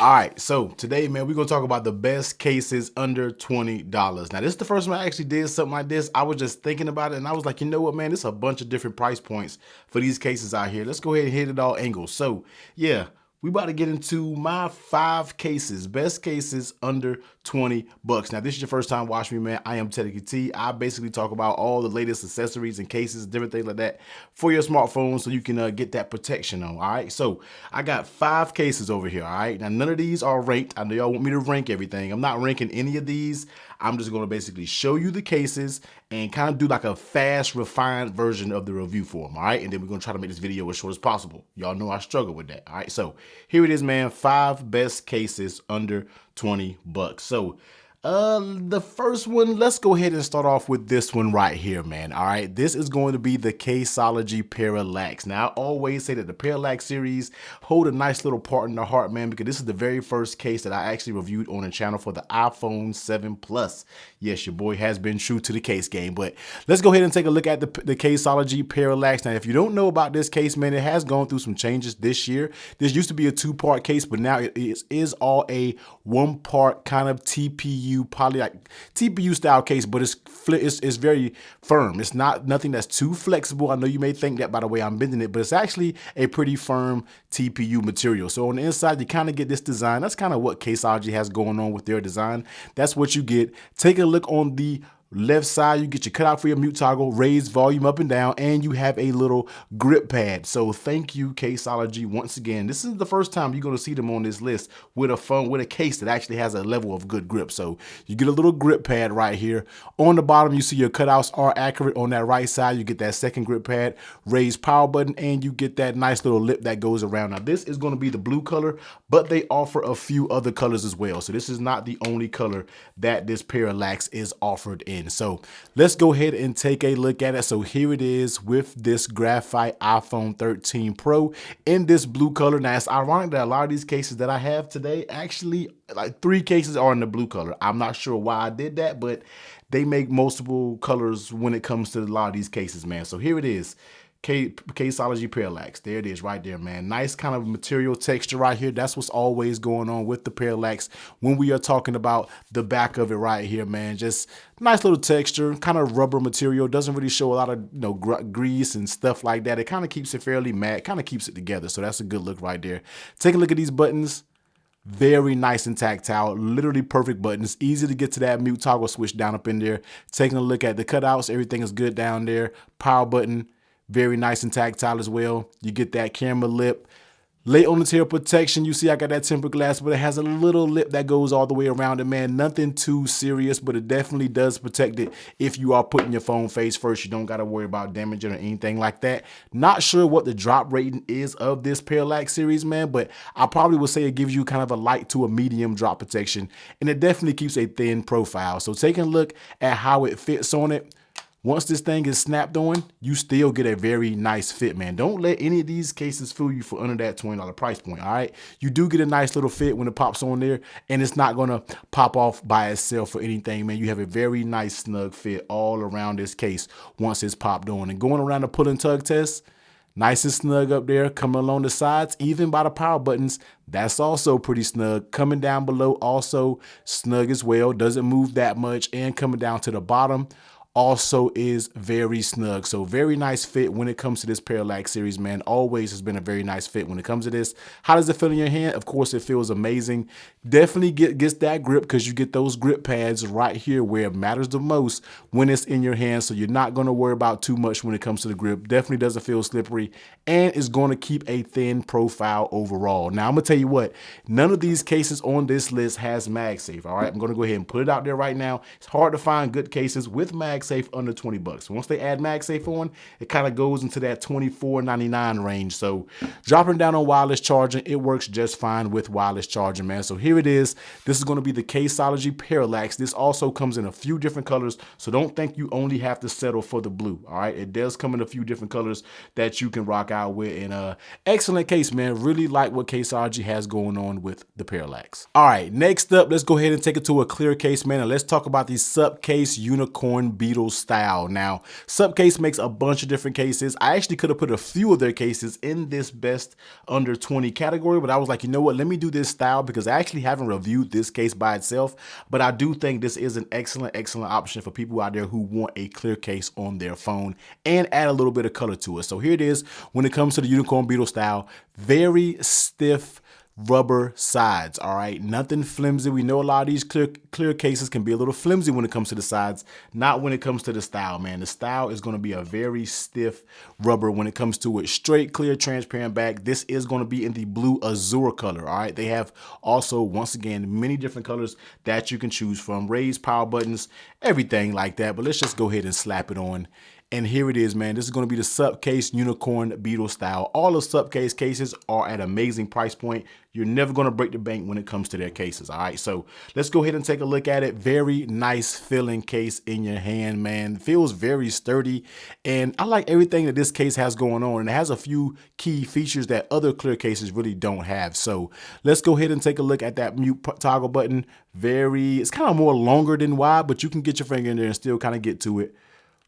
All right, so today, man, we're gonna talk about the best cases under $20. Now, this is the first time I actually did something like this. I was just thinking about it, and I was like, you know what, man, there's a bunch of different price points for these cases out here. Let's go ahead and hit it all angles. So, yeah, we about to get into my 5 cases, best cases under 20 bucks. Now, this is your first time watching me, man. I am Teddy T. I basically talk about all the latest accessories and cases, different things like that for your smartphone so you can get that protection on, all right? So I got 5 cases over here, all right? Now, none of these are ranked. I know y'all want me to rank everything. I'm not ranking any of these. I'm just gonna basically show you the cases and kind of do like a fast, refined version of the review for them, all right? And then we're gonna try to make this video as short as possible. Y'all know I struggle with that, all right? So here it is, man, 5 best cases under 20 bucks. So the first one, let's go ahead and start off with this one right here, man. All right, this is going to be the Caseology Parallax. Now, I always say that the Parallax series hold a nice little part in the heart, man, because this is the very first case that I actually reviewed on the channel for the iPhone 7 Plus. Yes, your boy has been true to the case game, but let's go ahead and take a look at the Caseology Parallax. Now, if you don't know about this case, man, it has gone through some changes this year. This used to be a 2-part case, but now it is all a 1-part kind of TPU TPU style case, but it's very firm. It's nothing that's too flexible. I know you may think that by the way I'm bending it, but it's actually a pretty firm TPU material. So on the inside, you kind of get this design. That's kind of what Caseology has going on with their design. That's what you get. Take a look on the left side, you get your cutout for your mute toggle, raise volume up and down, and you have a little grip pad. So thank you, Caseology, once again. This is the first time you're going to see them on this list with a case that actually has a level of good grip. So you get a little grip pad right here. On the bottom, you see your cutouts are accurate. On that right side, you get that second grip pad, raise power button, and you get that nice little lip that goes around. Now, this is going to be the blue color, but they offer a few other colors as well. So this is not the only color that this Parallax is offered in. So let's go ahead and take a look at it. So here it is with this graphite iPhone 13 Pro in this blue color. Now, it's ironic that a lot of these cases that I have today, actually like 3 cases are in the blue color. I'm not sure why I did that, but they make multiple colors when it comes to a lot of these cases, man. So here it is. Caseology Parallax. There it is right there, man. Nice kind of material texture right here. That's what's always going on with the Parallax when we are talking about the back of it right here, man. Just nice little texture, kind of rubber material. Doesn't really show a lot of grease and stuff like that. It kind of keeps it fairly matte, kind of keeps it together. So that's a good look right there. Take a look at these buttons. Very nice and tactile, literally perfect buttons. Easy to get to that mute toggle switch down up in there. Taking a look at the cutouts, everything is good down there. Power button. Very nice and tactile as well. You get that camera lip. Late on the tail protection, you see I got that tempered glass, but it has a little lip that goes all the way around it, man. Nothing too serious, but it definitely does protect it if you are putting your phone face first. You don't got to worry about damaging or anything like that. Not sure what the drop rating is of this Parallax series, man, but I probably would say it gives you kind of a light to a medium drop protection, and it definitely keeps a thin profile. So taking a look at how it fits on it, once this thing is snapped on, you still get a very nice fit, man. Don't let any of these cases fool you for under that $20 price point, all right? You do get a nice little fit when it pops on there, and it's not gonna pop off by itself or anything, man. You have a very nice snug fit all around this case once it's popped on. And going around the pull and tug test, nice and snug up there, coming along the sides, even by the power buttons, that's also pretty snug. Coming down below, also snug as well, doesn't move that much, and coming down to the bottom, also is very snug. So very nice fit when it comes to this Parallax series, man. Always has been a very nice fit when it comes to this. How does it feel in your hand? Of course, it feels amazing. Definitely gets that grip because you get those grip pads right here where it matters the most when it's in your hand. So you're not going to worry about too much when it comes to the grip. Definitely doesn't feel slippery and is going to keep a thin profile overall. Now, I'm going to tell you what, none of these cases on this list has MagSafe. All right, I'm going to go ahead and put it out there right now. It's hard to find good cases with MagSafe under 20 bucks. Once they add MagSafe on, it kind of goes into that $24.99 range. So dropping down on wireless charging, it works just fine with wireless charging, man. So here it is. This is going to be the Caseology Parallax. This also comes in a few different colors, so don't think you only have to settle for the blue. All right, it does come in a few different colors that you can rock out with. And excellent case, man. Really like what Caseology has going on with the Parallax. All right, next up, let's go ahead and take it to a clear case, man, and let's talk about the Supcase Unicorn Beetle Beetle style. Now, Supcase makes a bunch of different cases. I actually could have put a few of their cases in this best under 20 category, but I was like, you know what, let me do this style because I actually haven't reviewed this case by itself, but I do think this is an excellent option for people out there who want a clear case on their phone and add a little bit of color to it. So here it is when it comes to the Unicorn Beetle style. Very stiff rubber sides, all right? Nothing flimsy. We know a lot of these clear cases can be a little flimsy when it comes to the sides, not when it comes to the style, man. The style is going to be a very stiff rubber when it comes to it. Straight, clear, transparent back. This is going to be in the blue azure color, all right? They have also, once again, many different colors that you can choose from. Raised power buttons, everything like that. But let's just go ahead and slap it on. And here it is, man. This is going to be the Supcase Unicorn Beetle style. All the Supcase cases are at an amazing price point. You're never going to break the bank when it comes to their cases, all right? So let's go ahead and take a look at it. Very nice feeling case in your hand, man. Feels very sturdy. And I like everything that this case has going on. And it has a few key features that other clear cases really don't have. So let's go ahead and take a look at that mute toggle button. It's kind of more longer than wide, but you can get your finger in there and still kind of get to it.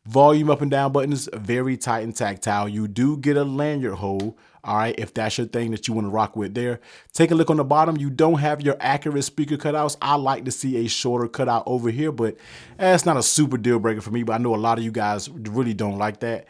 Volume up and down buttons, very tight and tactile. You do get a lanyard hole, all right, if that's your thing that you want to rock with there. Take a look on the bottom. You don't have your accurate speaker cutouts. I like to see a shorter cutout over here, but that's not a super deal breaker for me, but I know a lot of you guys really don't like that.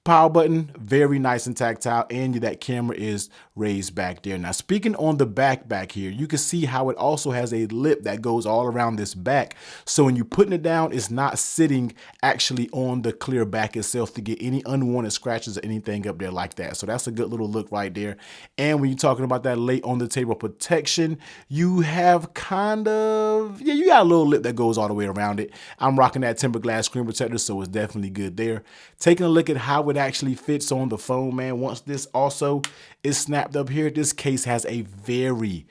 Power button, very nice and tactile, and that camera is raised back there. Now, speaking on the back here, you can see how it also has a lip that goes all around this back. So when you're putting it down, it's not sitting actually on the clear back itself to get any unwanted scratches or anything up there like that. So that's a good little look right there. And when you're talking about that late on the table protection, you have kind of, you got a little lip that goes all the way around it. I'm rocking that tempered glass screen protector, so it's definitely good there. Taking a look at how it actually fits on the phone, man. Once this also is snapped up here, this case has a very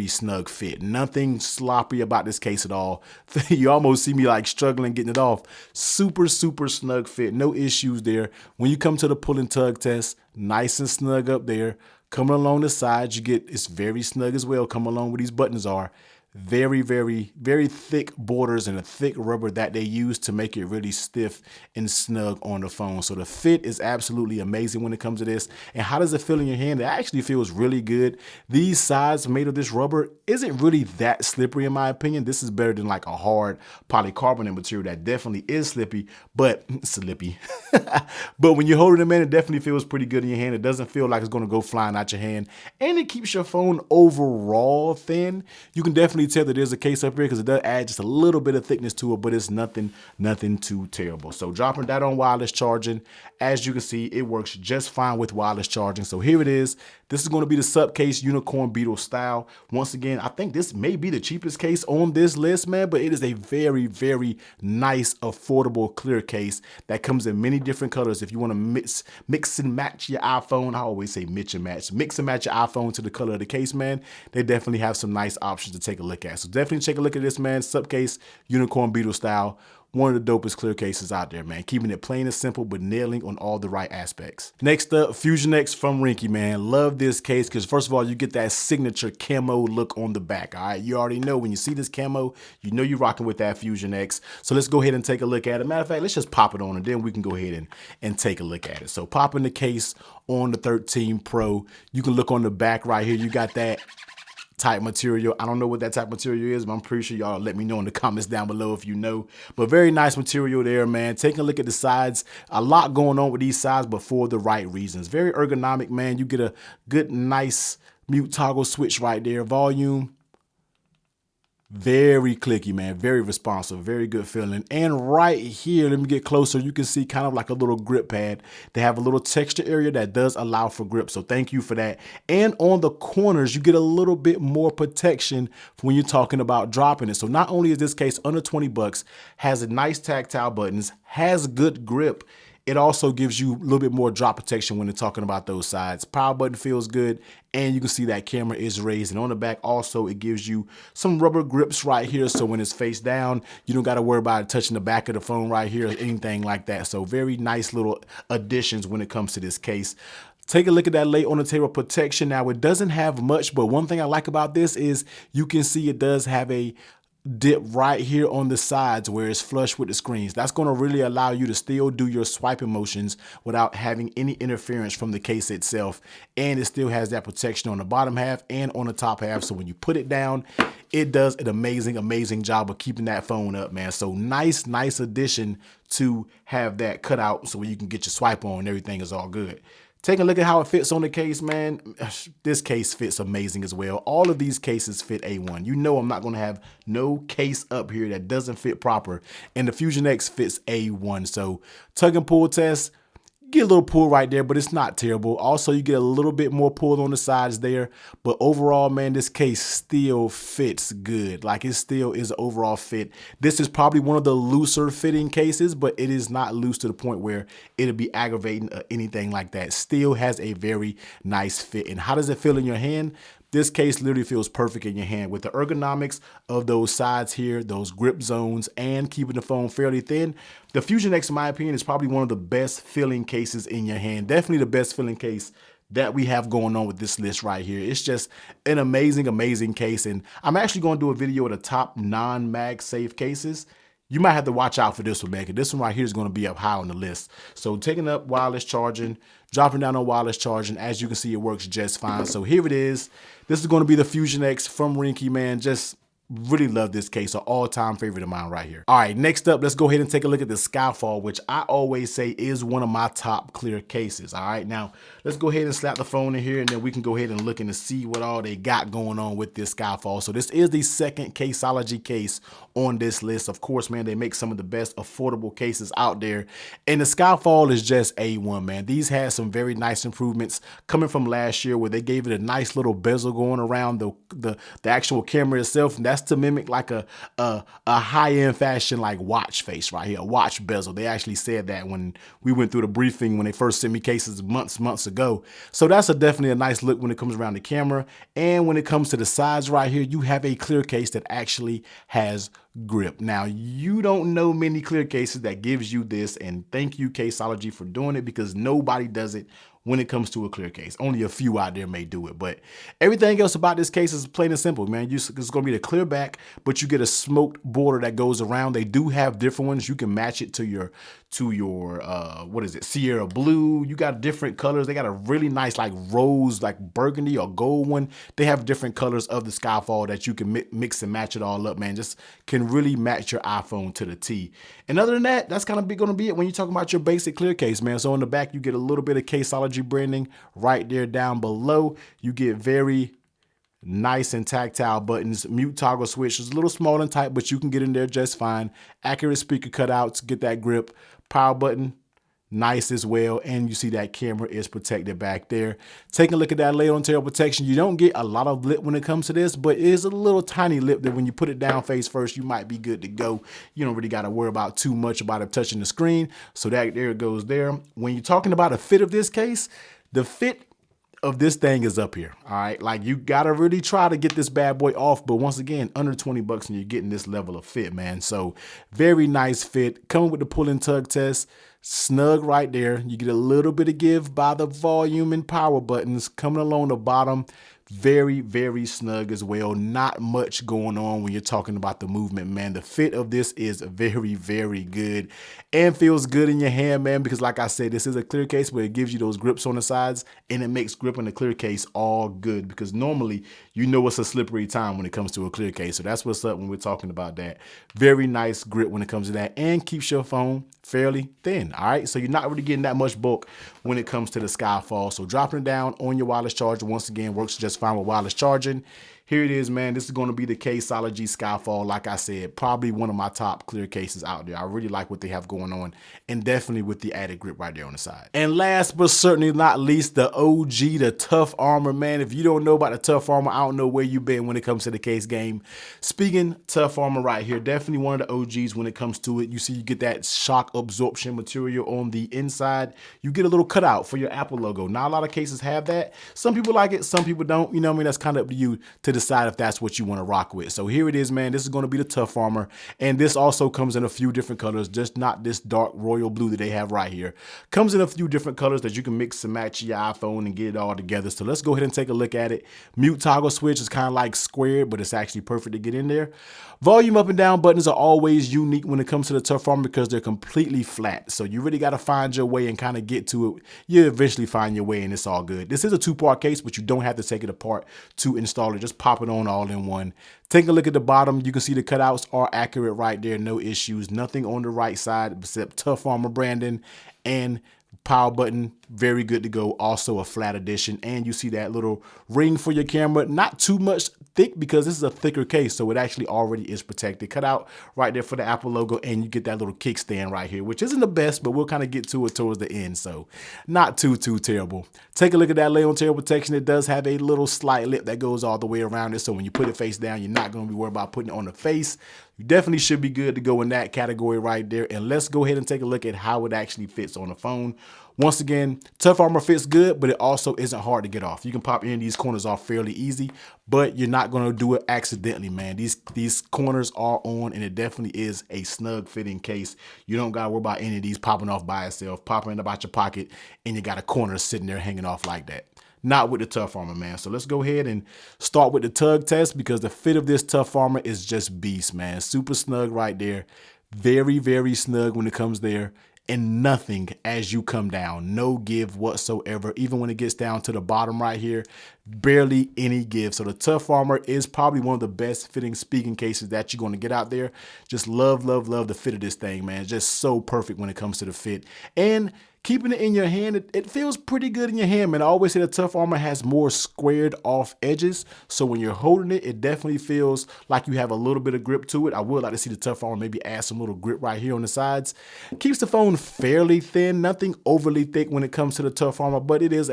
snug fit. Nothing sloppy about this case at all. You almost see me like struggling getting it off. Super snug fit, no issues there. When you come to the pull and tug test, nice and snug up there. Coming along the sides, it's very snug as well. Come along where these buttons are. Very thick borders and a thick rubber that they use to make it really stiff and snug on the phone. So the fit is absolutely amazing when it comes to this. And how does it feel in your hand? It actually feels really good. These sides made of this rubber isn't really that slippery in my opinion. This is better than like a hard polycarbonate material that definitely is slippy, but but when you're holding it, man, it definitely feels pretty good in your hand. It doesn't feel like it's going to go flying out your hand, and it keeps your phone overall thin. You can definitely tell that there's a case up here because it does add just a little bit of thickness to it, but it's nothing too terrible. So dropping that on wireless charging, as you can see, it works just fine with wireless charging. So here it is. This is going to be the Supcase Unicorn Beetle style. Once again, I think this may be the cheapest case on this list, man, but it is a very nice, affordable, clear case that comes in many different colors. If you want to mix and match your iPhone, I always say mix and match your iPhone to the color of the case, man, they definitely have some nice options to take a look at. So definitely take a look at this, man. Supcase Unicorn Beetle style. One of the dopest clear cases out there, man. Keeping it plain and simple, but nailing on all the right aspects. Next up, Fusion-X from Ringke, man. Love this case because first of all, you get that signature camo look on the back, all right? You already know when you see this camo, you know you're rocking with that Fusion-X. So let's go ahead and take a look at it. Matter of fact, let's just pop it on and then we can go ahead and take a look at it. So popping the case on the 13 Pro. You can look on the back right here. You got that type material. I don't know what that type material is, but I'm pretty sure y'all let me know in the comments down below if you know. But very nice material there, man. Taking a look at the sides, a lot going on with these sides, but for the right reasons. Very ergonomic, man. You get a good, nice mute toggle switch right there. Volume, very clicky, man. Very responsive, very good feeling. And right here, let me get closer. You can see kind of like a little grip pad. They have a little texture area that does allow for grip. So thank you for that. And on the corners, you get a little bit more protection when you're talking about dropping it. So not only is this case under 20 bucks, has a nice tactile buttons, has good grip, it also gives you a little bit more drop protection when they're talking about those sides. Power button feels good, and you can see that camera is raised. And on the back also, it gives you some rubber grips right here. So when it's face down, you don't got to worry about it touching the back of the phone right here or anything like that. So very nice little additions when it comes to this case. Take a look at that late on the table protection. Now, it doesn't have much, but one thing I like about this is you can see it does have a dip right here on the sides where it's flush with the screens. That's going to really allow you to still do your swiping motions without having any interference from the case itself. And it still has that protection on the bottom half and on the top half. So when you put it down, it does an amazing job of keeping that phone up, man. So nice addition to have that cut out so you can get your swipe on and everything is all good. Take a look at how it fits on the case, man. This case fits amazing as well. All of these cases fit A1. You know I'm not going to have no case up here that doesn't fit proper. And the Fusion-X fits A1. So tug and pull test, get a little pull right there, but it's not terrible. Also, you get a little bit more pull on the sides there. But overall, man, this case still fits good. Like, it still is an overall fit. This is probably one of the looser fitting cases, but it is not loose to the point where it'll be aggravating or anything like that. Still has a very nice fit. And how does it feel in your hand? This case literally feels perfect in your hand with the ergonomics of those sides here, those grip zones, and keeping the phone fairly thin. The Fusion-X, in my opinion, is probably one of the best feeling cases in your hand. Definitely the best feeling case that we have going on with this list right here. It's just an amazing case. And I'm actually going to do a video of the top non-MagSafe cases. You might have to watch out for this one, man, because this one right here is going to be up high on the list. So taking up wireless charging, dropping down on wireless charging, as you can see, it works just fine. So here it is. This is going to be the Fusion-X from Ringke, man. Just really love this case, an all-time favorite of mine right here. All right, next up, let's go ahead and take a look at the Skyfall, which I always say is one of my top clear cases. All right, now let's go ahead and slap the phone in here, and then we can go ahead and look and see what all they got going on with this Skyfall. So this is the second Caseology case on this list. Of course, man, they make some of the best affordable cases out there, and the Skyfall is just A1, man. These had some very nice improvements coming from last year where they gave it a nice little bezel going around the actual camera itself, and that's to mimic like a high-end fashion like watch face right here, a watch bezel. They actually said that when we went through the briefing when they first sent me cases months ago. So that's definitely a nice look when it comes around the camera. And when it comes to the sides right here, you have a clear case that actually has grip. Now, you don't know many clear cases that gives you this, and thank you Caseology for doing it, because nobody does it when it comes to a clear case. Only a few out there may do it, but everything else about this case is plain and simple, man. It's going to be the clear back, but you get a smoked border that goes around. They do have different ones. You can match it to your what is it, Sierra Blue. You got different colors. They got a really nice like rose, like burgundy or gold one. They have different colors of the Skyfall that you can mix and match it all up, man. Just can really match your iPhone to the T. And other than that, that's kind of going to be it when you're talking about your basic clear case, man. So on the back, you get a little bit of Caseology branding right there down below. You get very nice and tactile buttons, mute toggle switch. It's a little small and tight, but you can get in there just fine. Accurate speaker cutouts, get that grip. Power button, nice as well. And you see that camera is protected back there. Taking a look at that layer on tail protection, you don't get a lot of lip when it comes to this, but it is a little tiny lip that when you put it down face first, you might be good to go. You don't really got to worry about too much about it touching the screen. So that there it goes there. When you're talking about a fit of this case, the fit of this thing is up here. All right, like you gotta really try to get this bad boy off, but once again, under 20 bucks and you're getting this level of fit, man. So very nice fit, coming with the pull and tug test, snug right there. You get a little bit of give by the volume and power buttons coming along the bottom. Very snug as well. Not much going on when you're talking about the movement, man. The fit of this is very good and feels good in your hand, man, because like I said, this is a clear case where it gives you those grips on the sides, and it makes grip in the clear case all good, because normally you know it's a slippery time when it comes to a clear case. So that's what's up when we're talking about that. Very nice grip when it comes to that, and keeps your phone fairly thin. All right, so you're not really getting that much bulk when it comes to the Skyfall. So dropping it down on your wireless charger, once again, works just fine with wireless charging. Here it is, man. This is going to be the Caseology Skyfall. Like I said, probably one of my top clear cases out there. I really like what they have going on, and definitely with the added grip right there on the side. And last but certainly not least, the OG, the Tough Armor, man. If you don't know about the Tough Armor, I don't know where you've been when it comes to the case game. Spigen Tough Armor right here. Definitely one of the OGs when it comes to it. You see you get that shock absorption material on the inside. You get a little cutout for your Apple logo. Not a lot of cases have that. Some people like it, some people don't. You know what I mean? That's kind of up to you to decide if that's what you want to rock with. So here it is, man. This is going to be the Tough Armor, and this also comes in a few different colors, just not this dark royal blue that they have right here. Comes in a few different colors that you can mix and match your iPhone and get it all together. So let's go ahead and take a look at it. Mute toggle switch is kind of like squared, but it's actually perfect to get in there. Volume up and down buttons are always unique when it comes to the Tough Armor because they're completely flat. So you really got to find your way and kind of get to it. You eventually find your way and it's all good. This is a 2-part case, but you don't have to take it apart to install it. Just pop it on all in one. Take a look at the bottom. You can see the cutouts are accurate right there. No issues. Nothing on the right side except Tough Armor branding and power button, very good to go. Also a flat edition, and you see that little ring for your camera, not too much thick because this is a thicker case, so it actually already is protected. Cut out right there for the Apple logo, and you get that little kickstand right here, which isn't the best, but we'll kind of get to it towards the end, so not too terrible. Take a look at that layer on tail protection. It does have a little slight lip that goes all the way around it, so when you put it face down, you're not going to be worried about putting it on the face. You definitely should be good to go in that category right there. And let's go ahead and take a look at how it actually fits on the phone. Once again, Tough Armor fits good, but it also isn't hard to get off. You can pop any of these corners off fairly easy, but you're not going to do it accidentally, man. These corners are on, and it definitely is a snug fitting case. You don't got to worry about any of these popping off by itself, popping in about your pocket, and you got a corner sitting there hanging off like that. Not with the Tough Armor, man. So let's go ahead and start with the tug test because the fit of this Tough Armor is just beast, man. Super snug right there. Very snug when it comes there. And nothing as you come down. No give whatsoever. Even when it gets down to the bottom right here, barely any give. So the Tough Armor is probably one of the best fitting Spigen cases that you're going to get out there. Just love the fit of this thing, man. Just so perfect when it comes to the fit. And keeping it in your hand, it feels pretty good in your hand, man. I always say the Tough Armor has more squared off edges. So when you're holding it, it definitely feels like you have a little bit of grip to it. I would like to see the Tough Armor maybe add some little grip right here on the sides. Keeps the phone fairly thin, nothing overly thick when it comes to the Tough Armor, but it is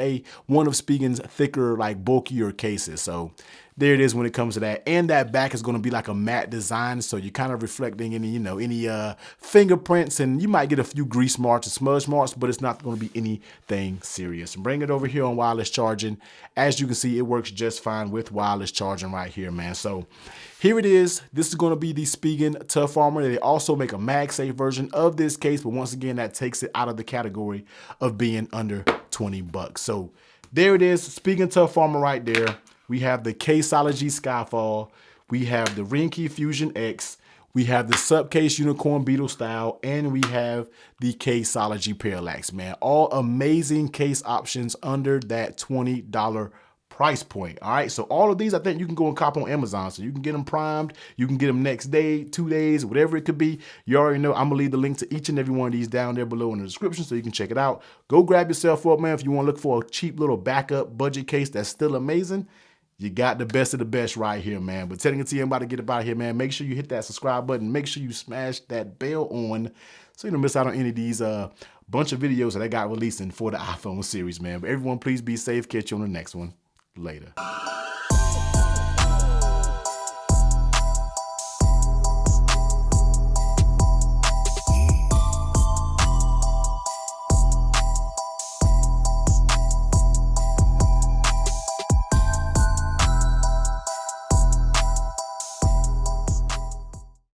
one of Spigen's thicker, like bulkier cases. So there it is when it comes to that. And that back is going to be like a matte design. So you're kind of reflecting any fingerprints, and you might get a few grease marks and smudge marks, but it's not going to be anything serious. And bring it over here on wireless charging. As you can see, it works just fine with wireless charging right here, man. So here it is. This is going to be the Spigen Tough Armor. They also make a MagSafe version of this case, but once again, that takes it out of the category of being under 20 bucks. So there it is, Spigen Tough Armor right there. We have the Caseology Skyfall. We have the Ringke Fusion-X. We have the Supcase Unicorn Beetle style, and we have the Caseology Parallax, man. All amazing case options under that $20 price point. All right, so all of these, I think you can go and cop on Amazon. So you can get them primed, you can get them next day, 2 days, whatever it could be. You already know I'm gonna leave the link to each and every one of these down there below in the description so you can check it out. Go grab yourself up, man. If you want to look for a cheap little backup budget case that's still amazing, you got the best of the best right here, man. But telling it to you, I'm about to get about here, man. Make sure you hit that subscribe button. Make sure you smash that bell on so you don't miss out on any of these bunch of videos that I got releasing for the iPhone series, man. But everyone, please be safe. Catch you on the next one. Later.